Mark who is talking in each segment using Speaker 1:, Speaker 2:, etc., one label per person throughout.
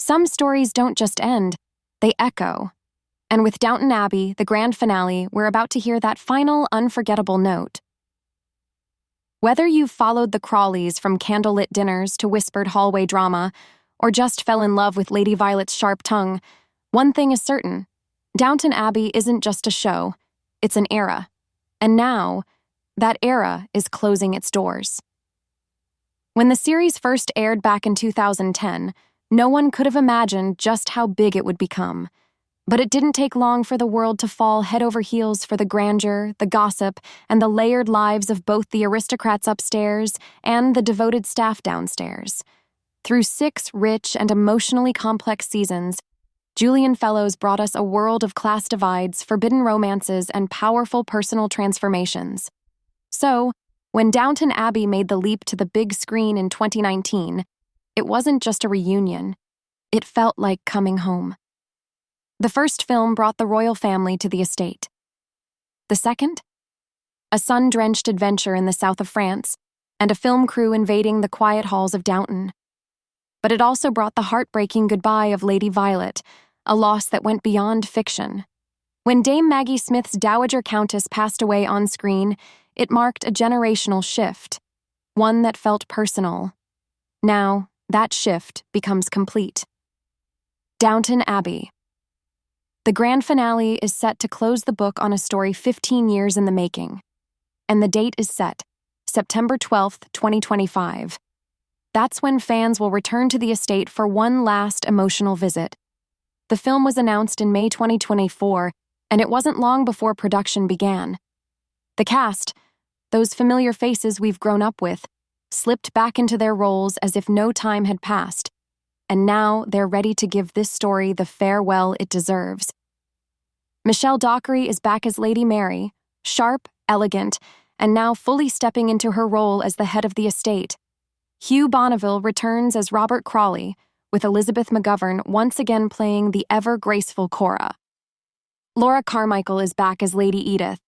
Speaker 1: Some stories don't just end, they echo. And with Downton Abbey, the grand finale, we're about to hear that final, unforgettable note. Whether you've followed the Crawleys from candlelit dinners to whispered hallway drama, or just fell in love with Lady Violet's sharp tongue, one thing is certain. Downton Abbey isn't just a show, it's an era. And now, that era is closing its doors. When the series first aired back in 2010, no one could have imagined just how big it would become. But it didn't take long for the world to fall head over heels for the grandeur, the gossip, and the layered lives of both the aristocrats upstairs and the devoted staff downstairs. Through 6 rich and emotionally complex seasons, Julian Fellowes brought us a world of class divides, forbidden romances, and powerful personal transformations. So, when Downton Abbey made the leap to the big screen in 2019, it wasn't just a reunion. It felt like coming home. The first film brought the royal family to the estate. The second? A sun-drenched adventure in the south of France, and a film crew invading the quiet halls of Downton. But it also brought the heartbreaking goodbye of Lady Violet, a loss that went beyond fiction. When Dame Maggie Smith's Dowager Countess passed away on screen, it marked a generational shift, one that felt personal. Now, that shift becomes complete. Downton Abbey. The grand finale is set to close the book on a story 15 years in the making. And the date is set, September 12th, 2025. That's when fans will return to the estate for one last emotional visit. The film was announced in May 2024, and it wasn't long before production began. The cast, those familiar faces we've grown up with, slipped back into their roles as if no time had passed. And now they're ready to give this story the farewell it deserves. Michelle Dockery is back as Lady Mary, sharp, elegant, and now fully stepping into her role as the head of the estate. Hugh Bonneville returns as Robert Crawley, with Elizabeth McGovern once again playing the ever-graceful Cora. Laura Carmichael is back as Lady Edith,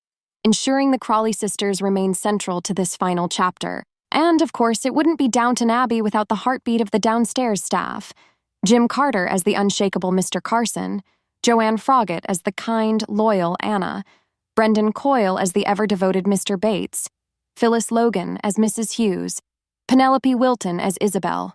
Speaker 1: ensuring the Crawley sisters remain central to this final chapter. And, of course, it wouldn't be Downton Abbey without the heartbeat of the downstairs staff. Jim Carter as the unshakable Mr. Carson, Joanne Froggatt as the kind, loyal Anna, Brendan Coyle as the ever-devoted Mr. Bates, Phyllis Logan as Mrs. Hughes, Penelope Wilton as Isabel,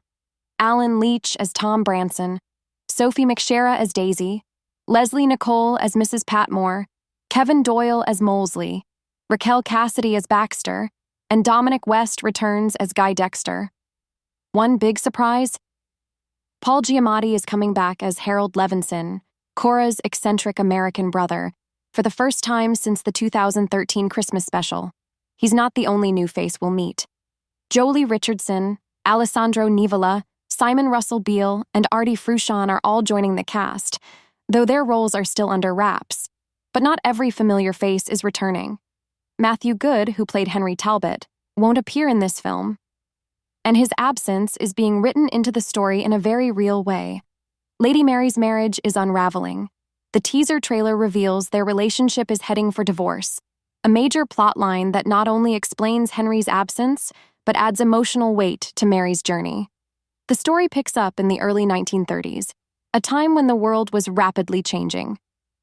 Speaker 1: Alan Leach as Tom Branson, Sophie McShera as Daisy, Leslie Nicole as Mrs. Patmore, Kevin Doyle as Molesley, Raquel Cassidy as Baxter, and Dominic West returns as Guy Dexter. One big surprise? Paul Giamatti is coming back as Harold Levinson, Cora's eccentric American brother, for the first time since the 2013 Christmas special. He's not the only new face we'll meet. Jolie Richardson, Alessandro Nivola, Simon Russell Beale, and Artie Fruchon are all joining the cast, though their roles are still under wraps. But not every familiar face is returning. Matthew Good, who played Henry Talbot, won't appear in this film. And his absence is being written into the story in a very real way. Lady Mary's marriage is unraveling. The teaser trailer reveals their relationship is heading for divorce, a major plotline that not only explains Henry's absence, but adds emotional weight to Mary's journey. The story picks up in the early 1930s, a time when the world was rapidly changing.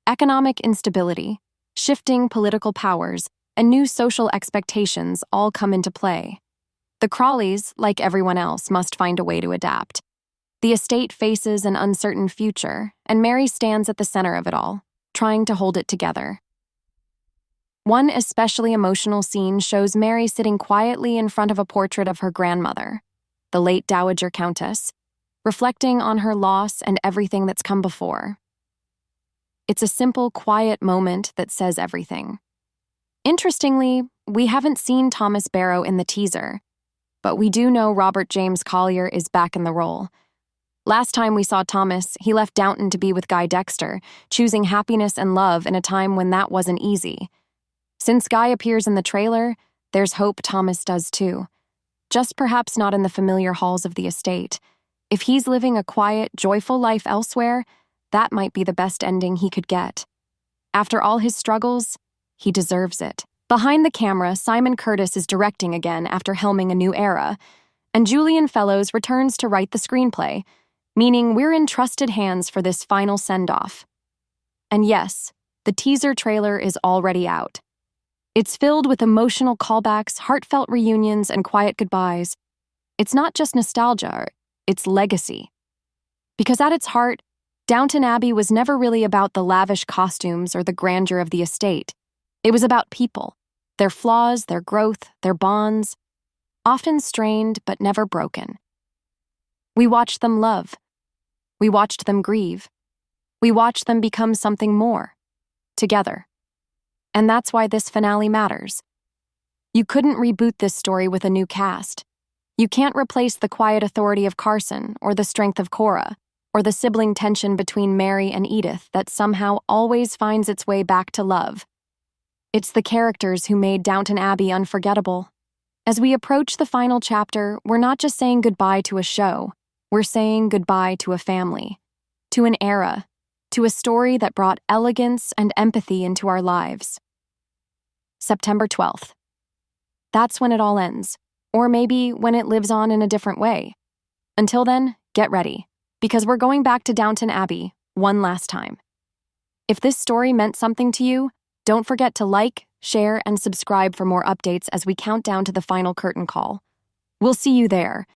Speaker 1: Economic instability, shifting political powers, and new social expectations all come into play. The Crawleys, like everyone else, must find a way to adapt. The estate faces an uncertain future, and Mary stands at the center of it all, trying to hold it together. One especially emotional scene shows Mary sitting quietly in front of a portrait of her grandmother, the late Dowager Countess, reflecting on her loss and everything that's come before. It's a simple, quiet moment that says everything. Interestingly, we haven't seen Thomas Barrow in the teaser, but we do know Robert James Collier is back in the role. Last time we saw Thomas, he left Downton to be with Guy Dexter, choosing happiness and love in a time when that wasn't easy. Since Guy appears in the trailer, there's hope Thomas does too. Just perhaps not in the familiar halls of the estate. If he's living a quiet, joyful life elsewhere, that might be the best ending he could get. After all his struggles, he deserves it. Behind the camera, Simon Curtis is directing again after helming A New Era, and Julian Fellowes returns to write the screenplay, meaning we're in trusted hands for this final send-off. And yes, the teaser trailer is already out. It's filled with emotional callbacks, heartfelt reunions, and quiet goodbyes. It's not just nostalgia, it's legacy. Because at its heart, Downton Abbey was never really about the lavish costumes or the grandeur of the estate. It was about people, their flaws, their growth, their bonds, often strained but never broken. We watched them love. We watched them grieve. We watched them become something more, together. And that's why this finale matters. You couldn't reboot this story with a new cast. You can't replace the quiet authority of Carson or the strength of Cora, or the sibling tension between Mary and Edith that somehow always finds its way back to love. It's the characters who made Downton Abbey unforgettable. As we approach the final chapter, we're not just saying goodbye to a show, we're saying goodbye to a family, to an era, to a story that brought elegance and empathy into our lives. September 12th. That's when it all ends, or maybe when it lives on in a different way. Until then, get ready, because we're going back to Downton Abbey one last time. If this story meant something to you, don't forget to like, share, and subscribe for more updates as we count down to the final curtain call. We'll see you there.